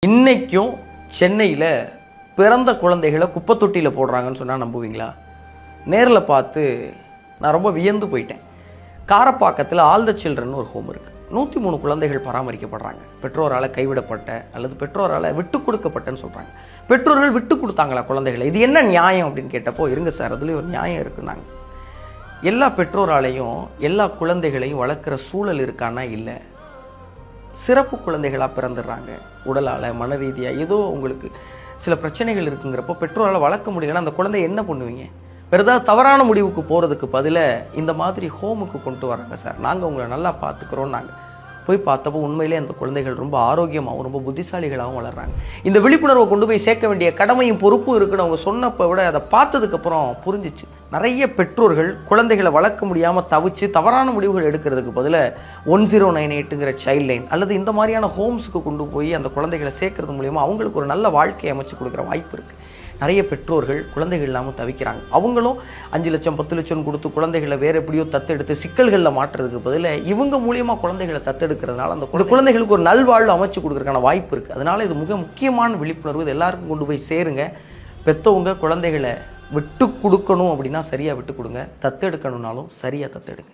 இன்னைக்கும் சென்னையில் பிறந்த குழந்தைகளை குப்பை தொட்டியில் போடுறாங்கன்னு சொன்னால் நம்புவீங்களா? நேரில் பார்த்து நான் ரொம்ப வியந்து போயிட்டேன். காரப்பாக்கத்தில் ஆல் த சில்ட்ரன் ஒரு ஹோம் இருக்குது. 103 குழந்தைகள் பராமரிக்கப்படுறாங்க. பெற்றோரால் கைவிடப்பட்ட அல்லது பெற்றோரால் விட்டு கொடுக்கப்பட்டன்னு சொல்கிறாங்க. பெற்றோர்கள் விட்டு கொடுத்தாங்களா குழந்தைகளை? இது என்ன நியாயம் அப்படின்னு கேட்டப்போ, இருங்க சார், அதுலேயும் ஒரு நியாயம் இருக்குன்னாங்க. எல்லா பெற்றோராலையும் எல்லா குழந்தைகளையும் வளர்க்குற சூழல் இருக்கான்னா இல்லை. சிறப்பு குழந்தைகளாக பிறந்துடுறாங்க. உடலால் மன ரீதியாக ஏதோ உங்களுக்கு சில பிரச்சனைகள் இருக்குங்கிறப்போ பெற்றோரால் வளர்க்க முடியலன்னா அந்த குழந்தைய என்ன பண்ணுவீங்க? வேறு ஏதாவது தவறான முடிவுக்கு போகிறதுக்கு பதிலாக இந்த மாதிரி ஹோமுக்கு கொண்டு வராங்க சார், நாங்கள் உங்களை நல்லா பார்த்துக்குறோம். நாங்கள் போய் பார்த்தப்போ உண்மையிலே அந்த குழந்தைகள் ரொம்ப ஆரோக்கியமாகவும் ரொம்ப புத்திசாலிகளாகவும் வளர்கிறாங்க. இந்த விழிப்புணர்வை கொண்டு போய் சேர்க்க வேண்டிய கடமையும் பொறுப்பும் இருக்குன்னு அவங்க சொன்னப்போ விட அதை பார்த்ததுக்கப்புறம் புரிஞ்சிச்சு. நிறைய பெற்றோர்கள் குழந்தைகளை வளர்க்க முடியாமல் தவிச்சு தவறான முடிவுகள் எடுக்கிறதுக்கு பதிலாக 1098ங்கிற சைல்ட் லைன் அல்லது இந்த மாதிரியான ஹோம்ஸுக்கு கொண்டு போய் அந்த குழந்தைகளை சேர்க்கறது மூலிமா அவங்களுக்கு ஒரு நல்ல வாழ்க்கையை அமைச்சு கொடுக்குற வாய்ப்பு இருக்குது. நிறைய பெற்றோர்கள் குழந்தைகள் இல்லாமல் தவிக்கிறாங்க. அவங்களும் 5 லட்சம் 10 லட்சம் கொடுத்து குழந்தைகளை வேறு எப்படியோ தத்தெடுத்து சிக்கல்களில் மாற்றுறதுக்கு பதிலாக இவங்க மூலியமாக குழந்தைகளை தத்தெடுக்கிறதுனால அந்த குழந்தைகளுக்கு ஒரு நல்வாழ்வு அமைச்சு கொடுக்குறதுக்கான வாய்ப்பு இருக்குது. அதனால் இது மிக முக்கியமான விழிப்புணர்வு. இது எல்லாருக்கும் கொண்டு போய் சேருங்க. பெற்றவங்க குழந்தைகளை விட்டு கொடுக்கணும் அப்படின்னா சரியாக விட்டு கொடுங்க. தத்தெடுக்கணுன்னாலும் சரியாக தத்தெடுங்க.